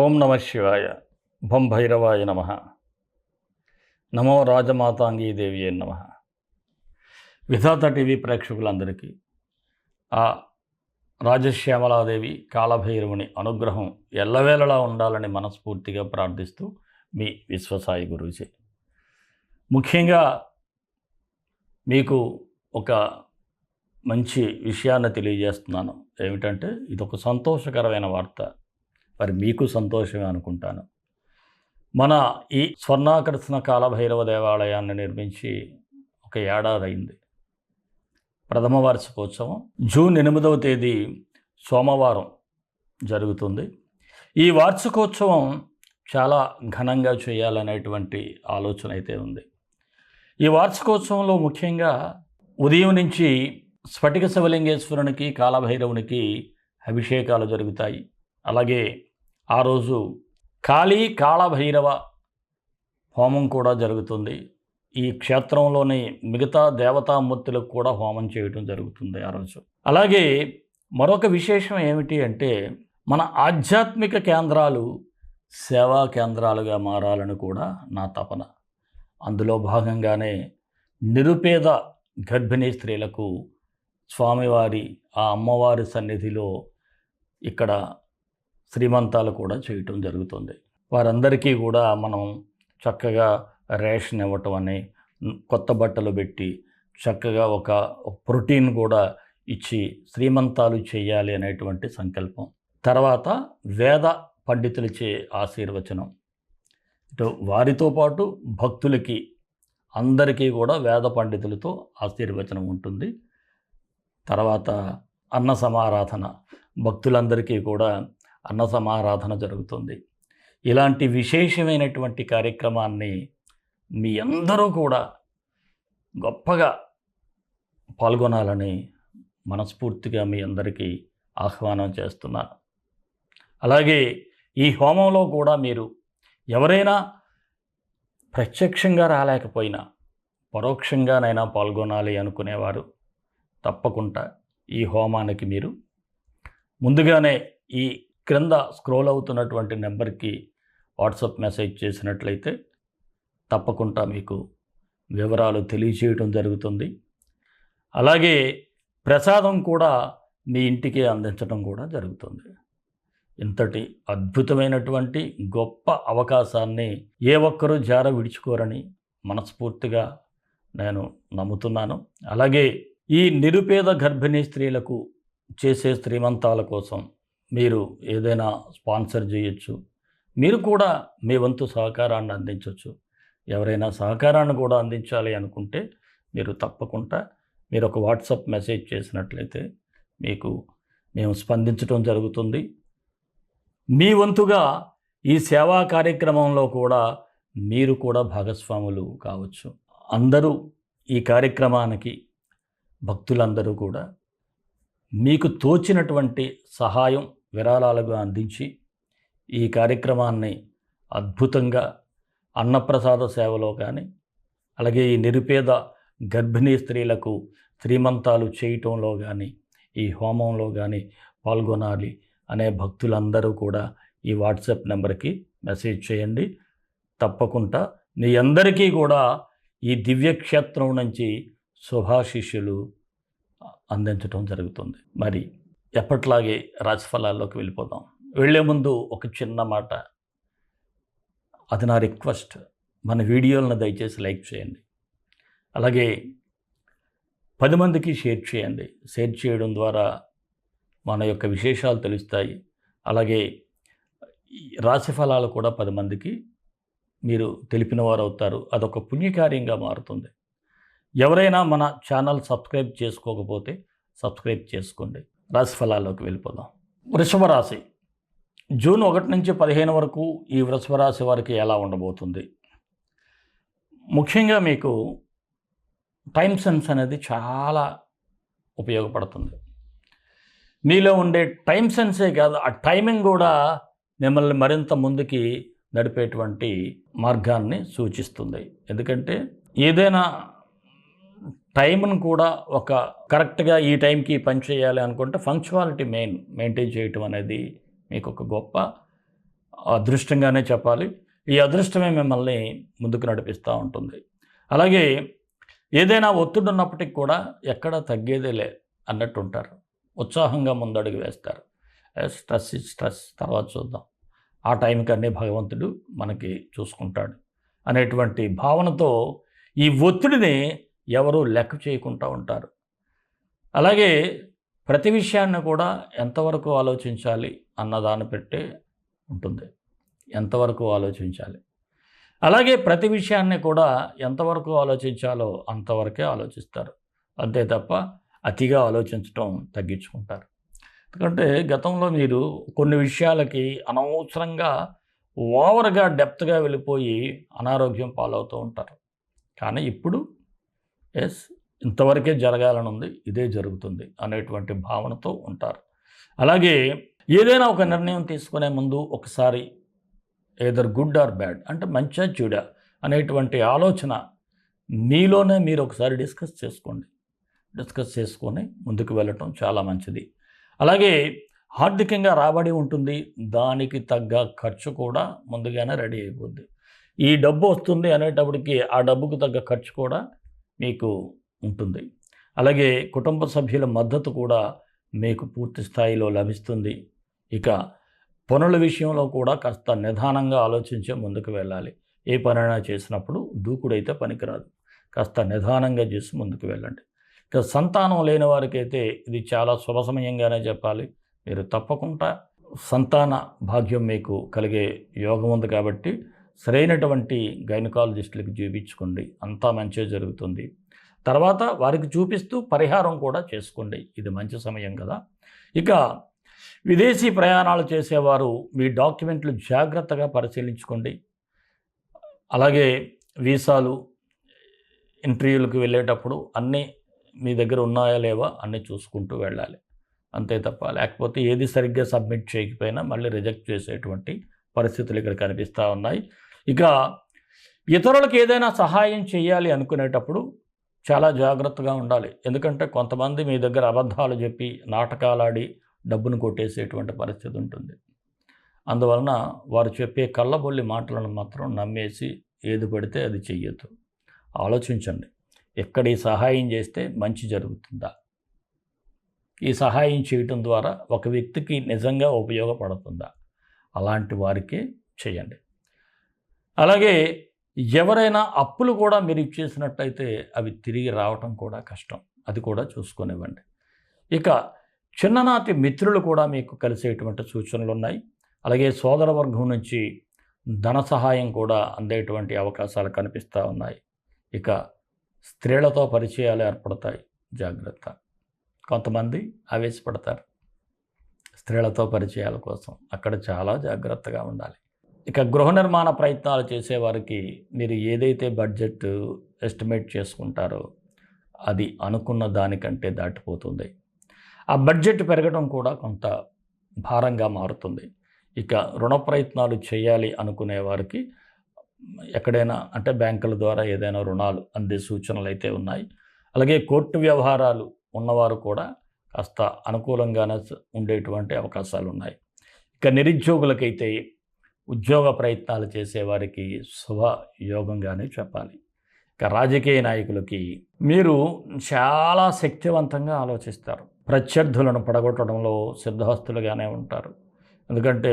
ఓం నమ శివాయ. భం భైరవాయ నమ. నమో రాజమాతాంగీ దేవి నమ. విధాత టీవీ ప్రేక్షకులందరికీ ఆ రాజశ్యామలాదేవి కాళభైరవుని అనుగ్రహం ఎల్లవేళలా ఉండాలని మనస్ఫూర్తిగా ప్రార్థిస్తూ మీ విశ్వసాయి గురూజీ. ముఖ్యంగా మీకు ఒక మంచి విషయాన్ని తెలియజేస్తున్నాను. ఏమిటంటే ఇదొక సంతోషకరమైన వార్త. మరి మీకు సంతోషమే అనుకుంటాను. మన ఈ స్వర్ణాకర్షణ కాళభైరవ దేవాలయాన్ని నిర్మించి ఒక ఏడాది అయింది. ప్రథమ వార్షికోత్సవం జూన్ 8వ తేదీ సోమవారం జరుగుతుంది. ఈ వార్షికోత్సవం చాలా ఘనంగా చేయాలనేటువంటి ఆలోచన అయితే ఉంది. ఈ వార్షికోత్సవంలో ముఖ్యంగా ఉదయం నుంచి స్ఫటిక శివలింగేశ్వరునికి కాళభైరవునికి అభిషేకాలు జరుగుతాయి. అలాగే ఆ రోజు కాళభైరవ హోమం కూడా జరుగుతుంది. ఈ క్షేత్రంలోని మిగతా దేవతామూర్తులకు కూడా హోమం చేయడం జరుగుతుంది ఆ రోజు. అలాగే మరొక విశేషం ఏమిటి అంటే మన ఆధ్యాత్మిక కేంద్రాలు సేవా కేంద్రాలుగా మారాలని కూడా నా తపన. అందులో భాగంగానే నిరుపేద గర్భిణీ స్త్రీలకు స్వామివారి ఆ అమ్మవారి సన్నిధిలో ఇక్కడ శ్రీమంతాలు కూడా చేయటం జరుగుతుంది. వారందరికీ కూడా మనం చక్కగా రేషన్ ఇవ్వటం అని, కొత్త బట్టలు పెట్టి చక్కగా ఒక ప్రోటీన్ కూడా ఇచ్చి శ్రీమంతాలు చేయాలి అనేటువంటి సంకల్పం. తర్వాత వేద పండితులచే ఆశీర్వచనం. ఇటు వారితో పాటు భక్తులకి అందరికీ కూడా వేద పండితులతో ఆశీర్వచనం ఉంటుంది. తర్వాత అన్న సమారాధన, భక్తులందరికీ కూడా అన్న సమారాధన జరుగుతుంది. ఇలాంటి విశేషమైనటువంటి కార్యక్రమాన్ని మీ అందరూ కూడా గొప్పగా పాల్గొనాలని మనస్ఫూర్తిగా మీ అందరికీ ఆహ్వానం చేస్తున్నాను. అలాగే ఈ హోమంలో కూడా మీరు ఎవరైనా ప్రత్యక్షంగా రాలేకపోయినా పరోక్షంగానైనా పాల్గొనాలి అనుకునేవారు తప్పకుండా ఈ హోమానికి మీరు ముందుగానే ఈ క్రింద స్క్రోల్ అవుతున్నటువంటి నెంబర్కి వాట్సాప్ మెసేజ్ చేసినట్లయితే తప్పకుండా మీకు వివరాలు తెలియచేయడం జరుగుతుంది. అలాగే ప్రసాదం కూడా మీ ఇంటికి అందించడం కూడా జరుగుతుంది. ఇంతటి అద్భుతమైనటువంటి గొప్ప అవకాశాన్ని ఏ ఒక్కరూ జార విడుచుకోరని మనస్ఫూర్తిగా నేను నమ్ముతున్నాను. అలాగే ఈ నిరుపేద గర్భిణీ స్త్రీలకు చేసే శ్రీమంతాల కోసం మీరు ఏదైనా స్పాన్సర్ చేయొచ్చు. మీరు కూడా మీ వంతు సహకారాన్ని అందించవచ్చు. ఎవరైనా సహకారాన్ని కూడా అందించాలి అనుకుంటే మీరు తప్పకుండా మీరు ఒక వాట్సాప్ మెసేజ్ చేసినట్లయితే మీకు మేము స్పందించడం జరుగుతుంది. మీ వంతుగా ఈ సేవా కార్యక్రమంలో కూడా మీరు కూడా భాగస్వాములు కావచ్చు. అందరూ ఈ కార్యక్రమానికి భక్తులందరూ కూడా మీకు తోచినటువంటి సహాయం విరాళాలుగా అందించి ఈ కార్యక్రమాన్ని అద్భుతంగా అన్నప్రసాద సేవలో కానీ, అలాగే ఈ నిరుపేద గర్భిణీ స్త్రీలకు శ్రీమంతాలు చేయటంలో కానీ, ఈ హోమంలో కానీ పాల్గొనాలి అనే భక్తులందరూ కూడా ఈ వాట్సాప్ నెంబర్కి మెసేజ్ చేయండి. తప్పకుండా మీ అందరికీ కూడా ఈ దివ్యక్షేత్రం నుంచి శుభాశిష్యులు అందించడం జరుగుతుంది. మరి ఎప్పట్లాగే రాశిఫలాల్లోకి వెళ్ళిపోదాం. వెళ్ళే ముందు ఒక చిన్న మాట, అది నా రిక్వెస్ట్. మన వీడియోలను దయచేసి లైక్ చేయండి. అలాగే 10 మందికి షేర్ చేయండి. షేర్ చేయడం ద్వారా మన యొక్క విశేషాలు తెలుస్తాయి. అలాగే రాశిఫలాలు కూడా 10 మందికి మీరు తెలిపిన వారు అవుతారు. అదొక పుణ్యకార్యంగా మారుతుంది. ఎవరైనా మన ఛానల్ సబ్స్క్రైబ్ చేసుకోకపోతే సబ్స్క్రైబ్ చేసుకోండి. రాశిఫలాల్లోకి వెళ్ళిపోదాం. వృషభ రాశి జూన్ 1 నుంచి 15 వరకు ఈ వృషభ రాశి వారికి ఎలా ఉండబోతుంది? ముఖ్యంగా మీకు టైం సెన్స్ అనేది చాలా ఉపయోగపడుతుంది. మీలో ఉండే టైం సెన్సే కాదు, ఆ టైమింగ్ కూడా మిమ్మల్ని మరింత ముందుకి నడిపేటువంటి మార్గాన్ని సూచిస్తుంది. ఎందుకంటే ఏదైనా టైంను కూడా ఒక కరెక్ట్గా ఈ టైంకి పని చేయాలి అనుకుంటే ఫంక్చువాలిటీ మెయింటైన్ చేయటం అనేది మీకు ఒక గొప్ప అదృష్టంగానే చెప్పాలి. ఈ అదృష్టమే మిమ్మల్ని ముందుకు నడిపిస్తూ ఉంటుంది. అలాగే ఏదైనా ఒత్తిడి ఉన్నప్పటికి కూడా ఎక్కడ తగ్గేదేలే అన్నట్టు ఉంటారు. ఉత్సాహంగా ముందడుగు వేస్తారు. స్ట్రెస్ ఇస్ స్ట్రెస్, తర్వాత చూద్దాం, ఆ టైంకి అన్నీ భగవంతుడు మనకి చూసుకుంటాడు అనేటువంటి భావనతో ఈ ఒత్తిడిని ఎవరూ లెక్క చేయకుండా ఉంటారు. అలాగే ప్రతి విషయాన్ని కూడా ఎంతవరకు ఆలోచించాలి అన్నదాన్ని పెట్టే ఉంటుంది. ఎంతవరకు ఆలోచించాలి, అలాగే ప్రతి విషయాన్ని కూడా ఎంతవరకు ఆలోచించాలో అంతవరకే ఆలోచిస్తారు. అంతే తప్ప అతిగా ఆలోచించడం తగ్గించుకుంటారు. ఎందుకంటే గతంలో మీరు కొన్ని విషయాలకి అనవసరంగా ఓవర్గా డెప్త్గా వెళ్ళిపోయి అనారోగ్యం పాలవుతూ ఉంటారు. కానీ ఇప్పుడు ఎస్, ఇంతవరకే జరగాలని ఉంది, ఇదే జరుగుతుంది అనేటువంటి భావనతో ఉంటారు. అలాగే ఏదైనా ఒక నిర్ణయం తీసుకునే ముందు ఒకసారి ఏదర్ గుడ్ ఆర్ బ్యాడ్, అంటే మంచా చెడా అనేటువంటి ఆలోచన మీలోనే మీరు ఒకసారి డిస్కస్ చేసుకొని ముందుకు వెళ్ళటం చాలా మంచిది. అలాగే ఆర్థికంగా రాబడి ఉంటుంది, దానికి తగ్గ ఖర్చు కూడా ముందుగానే రెడీ అయిపోద్ది. ఈ డబ్బు వస్తుంది అనేటప్పటికి ఆ డబ్బుకు తగ్గ ఖర్చు కూడా మీకు ఉంటుంది. అలాగే కుటుంబ సభ్యుల మద్దతు కూడా మీకు పూర్తి స్థాయిలో లభిస్తుంది. ఇక పనుల విషయంలో కూడా కాస్త నిదానంగా ఆలోచించే ముందుకు వెళ్ళాలి. ఏ పనైనా చేసినప్పుడు దూకుడైతే పనికిరాదు, కాస్త నిదానంగా చేసి ముందుకు వెళ్ళండి. ఇక సంతానం లేని వారికైతే ఇది చాలా శుభ సమయంగానే చెప్పాలి. మీరు తప్పకుండా సంతాన భాగ్యం మీకు కలిగే యోగం ఉంది కాబట్టి సరైనటువంటి గైనకాలజిస్టులకు చూపించుకోండి, అంతా మంచిగా జరుగుతుంది. తర్వాత వారికి చూపిస్తూ పరిహారం కూడా చేసుకోండి, ఇది మంచి సమయం కదా. ఇక విదేశీ ప్రయాణాలు చేసేవారు మీ డాక్యుమెంట్లు జాగ్రత్తగా పరిశీలించుకోండి. అలాగే వీసాలు, ఇంటర్వ్యూలకు వెళ్ళేటప్పుడు అన్నీ మీ దగ్గర ఉన్నాయా లేవా అన్నీ చూసుకుంటూ వెళ్ళాలి. అంతే తప్ప లేకపోతే ఏది సరిగ్గా సబ్మిట్ చేయకపోయినా మళ్ళీ రిజెక్ట్ చేసేటువంటి పరిస్థితులు ఇక్కడ కనిపిస్తూ ఉన్నాయి. ఇక ఇతరులకు ఏదైనా సహాయం చేయాలి అనుకునేటప్పుడు చాలా జాగ్రత్తగా ఉండాలి. ఎందుకంటే కొంతమంది మీ దగ్గర అబద్ధాలు చెప్పి నాటకాలాడి డబ్బును కొట్టేసేటువంటి పరిస్థితి ఉంటుంది. అందువలన వారు చెప్పే కళ్ళబొల్లి మాటలను మాత్రం నమ్మేసి ఏది పడితే అది చెయ్యొద్దు. ఆలోచించండి, ఎక్కడ ఈ సహాయం చేస్తే మంచి జరుగుతుందా, ఈ సహాయం చేయటం ద్వారా ఒక వ్యక్తికి నిజంగా ఉపయోగపడుతుందా, అలాంటి వారికే చేయండి. అలాగే ఎవరైనా అప్పులు కూడా మీరు ఇచ్చేసినట్టయితే అవి తిరిగి రావటం కూడా కష్టం, అది కూడా చూసుకొనివ్వండి. ఇక చిన్ననాటి మిత్రులు కూడా మీకు కలిసేటువంటి సూచనలు ఉన్నాయి. అలాగే సోదరవర్గం నుంచి ధన సహాయం కూడా అందేటువంటి అవకాశాలు కనిపిస్తూ ఉన్నాయి. ఇక స్త్రీలతో పరిచయాలు ఏర్పడతాయి, జాగ్రత్త. కొంతమంది ఆవేశపడతారు స్త్రీలతో పరిచయాల కోసం, అక్కడ చాలా జాగ్రత్తగా ఉండాలి. ఇక గృహ నిర్మాణ ప్రయత్నాలు చేసేవారికి మీరు ఏదైతే బడ్జెట్ ఎస్టిమేట్ చేసుకుంటారో అది అనుకున్న దానికంటే దాటిపోతుంది. ఆ బడ్జెట్ పెరగడం కూడా కొంత భారంగా మారుతుంది. ఇక రుణ ప్రయత్నాలు చేయాలి అనుకునే వారికి ఎక్కడైనా అంటే బ్యాంకుల ద్వారా ఏదైనా రుణాలు అందే సూచనలు అయితే ఉన్నాయి. అలాగే కోర్టు వ్యవహారాలు ఉన్నవారు కూడా కాస్త అనుకూలంగానే ఉండేటువంటి అవకాశాలు ఉన్నాయి. ఇక నిరుద్యోగులకైతే ఉద్యోగ ప్రయత్నాలు చేసేవారికి శుభ యోగంగానే చెప్పాలి. ఇక రాజకీయ నాయకులకి మీరు చాలా శక్తివంతంగా ఆలోచిస్తారు, ప్రత్యర్థులను పడగొట్టడంలో సిద్ధహస్తులుగానే ఉంటారు. ఎందుకంటే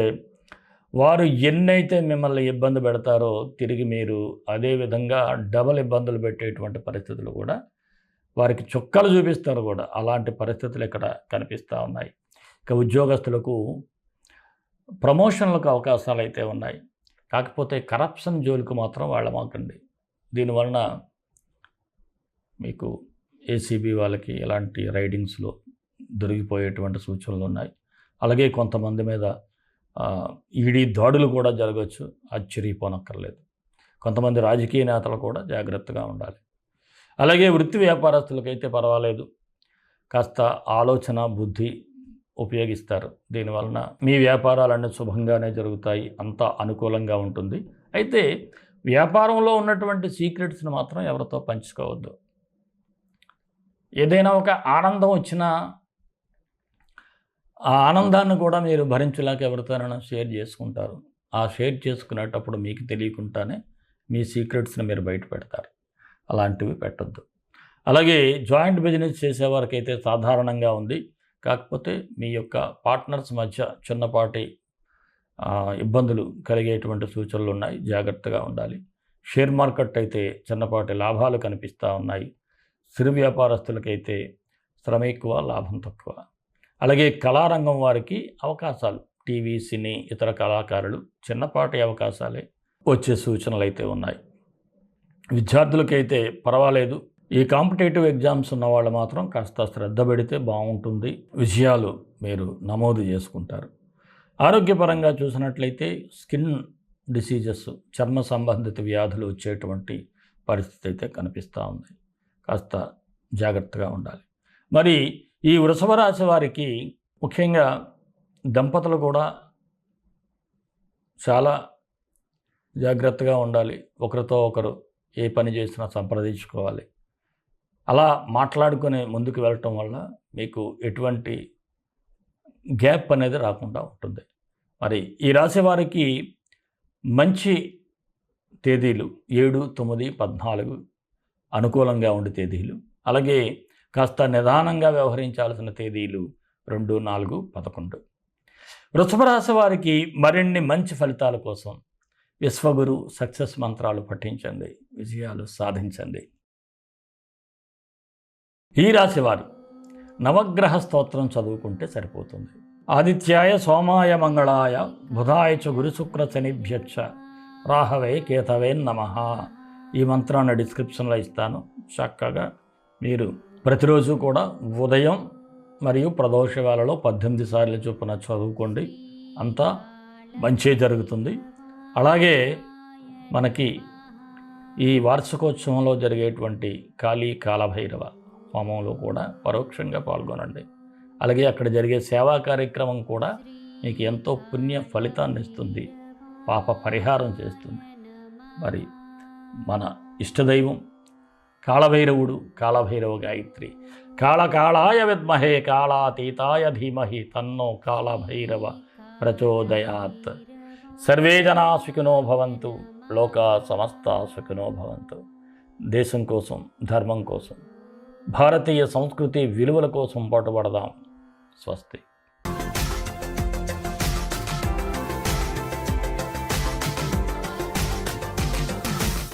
వారు ఎన్నైతే మిమ్మల్ని ఇబ్బంది పెడతారో తిరిగి మీరు అదే విధంగా డబల్ ఇబ్బందులు పెట్టేటువంటి పరిస్థితులు కూడా వారికి చుక్కలు చూపిస్తారు కూడా. అలాంటి పరిస్థితులు ఇక్కడ కనిపిస్తూ ఉన్నాయి. ఇక ఉద్యోగస్తులకు ప్రమోషన్లకు అవకాశాలు అయితే ఉన్నాయి. కాకపోతే కరప్షన్ జోలికి మాత్రం వెళ్ళమాకండి. దీనివలన మీకు ఏసీబీ వాళ్ళకి ఇలాంటి రైడింగ్స్లో దొరికిపోయేటువంటి సూచనలు ఉన్నాయి. అలాగే కొంతమంది మీద ఈడీ దాడులు కూడా జరగవచ్చు, ఆశ్చర్యపోనక్కర్లేదు. కొంతమంది రాజకీయ నేతలు కూడా జాగ్రత్తగా ఉండాలి. అలాగే వృత్తి వ్యాపారస్తులకైతే పర్వాలేదు, కాస్త ఆలోచన బుద్ధి ఉపయోగిస్తారు. దీనివలన మీ వ్యాపారాలన్నీ శుభంగానే జరుగుతాయి, అంతా అనుకూలంగా ఉంటుంది. అయితే వ్యాపారంలో ఉన్నటువంటి సీక్రెట్స్ని మాత్రం ఎవరితో పంచుకోవద్దు. ఏదైనా ఒక ఆనందం వచ్చినా ఆ ఆనందాన్ని కూడా మీరు భరించలేక ఎవరితోనైనా షేర్ చేసుకుంటారు. ఆ షేర్ చేసుకునేటప్పుడు మీకు తెలియకుండానే మీ సీక్రెట్స్ని మీరు బయట పెడతారు. అలాంటివి పెట్టొద్దు. అలాగే జాయింట్ బిజినెస్ చేసేవారికైతే సాధారణంగా ఉంది. కాకపోతే మీ యొక్క పార్ట్నర్స్ మధ్య చిన్నపాటి ఇబ్బందులు కలిగేటువంటి సూచనలు ఉన్నాయి. జాగ్రత్తగా ఉండాలి. షేర్ మార్కెట్ అయితే చిన్నపాటి లాభాలు కనిపిస్తూ ఉన్నాయి. సిరు వ్యాపారస్తులకైతే శ్రమ ఎక్కువ, లాభం తక్కువ. అలాగే కళారంగం వారికి అవకాశాలు, టీవీ, సినీ, ఇతర కళాకారులు చిన్నపాటి అవకాశాలే వచ్చే సూచనలు అయితే ఉన్నాయి. విద్యార్థులకైతే పర్వాలేదు. ఈ కాంపిటేటివ్ ఎగ్జామ్స్ ఉన్నవాళ్ళు మాత్రం కాస్త శ్రద్ధ పెడితే బాగుంటుంది. విజయాలు మీరు నమోదు చేసుకుంటారు. ఆరోగ్యపరంగా చూసినట్లయితే స్కిన్ డిసీజెస్, చర్మ సంబంధిత వ్యాధులు వచ్చేటువంటి పరిస్థితి అయితే కనిపిస్తూ ఉంది. కాస్త జాగ్రత్తగా ఉండాలి. మరి ఈ వృషభ రాశి వారికి ముఖ్యంగా దంపతులు కూడా చాలా జాగ్రత్తగా ఉండాలి. ఒకరితో ఒకరు ఏ పని చేసినా సంప్రదించుకోవాలి. అలా మాట్లాడుకుని ముందుకు వెళ్ళటం వల్ల మీకు ఎటువంటి గ్యాప్ అనేది రాకుండా ఉంటుంది. మరి ఈ రాశి వారికి మంచి తేదీలు 7, 9, 14 అనుకూలంగా ఉండే తేదీలు. అలాగే కాస్త నిదానంగా వ్యవహరించాల్సిన తేదీలు 2, 4, 11. వృషభ రాశి వారికి మరిన్ని మంచి ఫలితాల కోసం విశ్వగురు సక్సెస్ మంత్రాలు పఠించండి, విజయాలు సాధించండి. ఈ రాశివారు నవగ్రహ స్తోత్రం చదువుకుంటే సరిపోతుంది. ఆదిత్యాయ సోమాయ మంగళాయ బుధాయ చ గురు శుక్ర శనిభ్యచ్చ రాహవే కేతవే నమః. ఈ మంత్రాన్ని డిస్క్రిప్షన్లో ఇస్తాను. చక్కగా మీరు ప్రతిరోజు కూడా ఉదయం మరియు ప్రదోష వేళలో 18 సార్లు చొప్పున చదువుకోండి. అంతా మంచి జరుగుతుంది. అలాగే మనకి ఈ వార్షికోత్సవంలో జరిగేటువంటి కాళభైరవ హోమంలో కూడా పరోక్షంగా పాల్గొనండి. అలాగే అక్కడ జరిగే సేవా కార్యక్రమం కూడా మీకు ఎంతో పుణ్య ఫలితాన్ని ఇస్తుంది, పాప పరిహారం చేస్తుంది. మరి మన ఇష్టదైవం కాళభైరవుడు, కాళభైరవ గాయత్రి. కాళకాళాయ విద్మహే కాళాతీతాయ ధీమహి తన్నో కాళభైరవ ప్రచోదయాత్. సర్వే జనా సుఖినో భవంతు, లోకా సమస్తా సుఖినో భవంతు. దేశం కోసం, ధర్మం కోసం, భారతీయ సంస్కృతి విలువల కోసం పాటుపడదాం. స్వస్తి.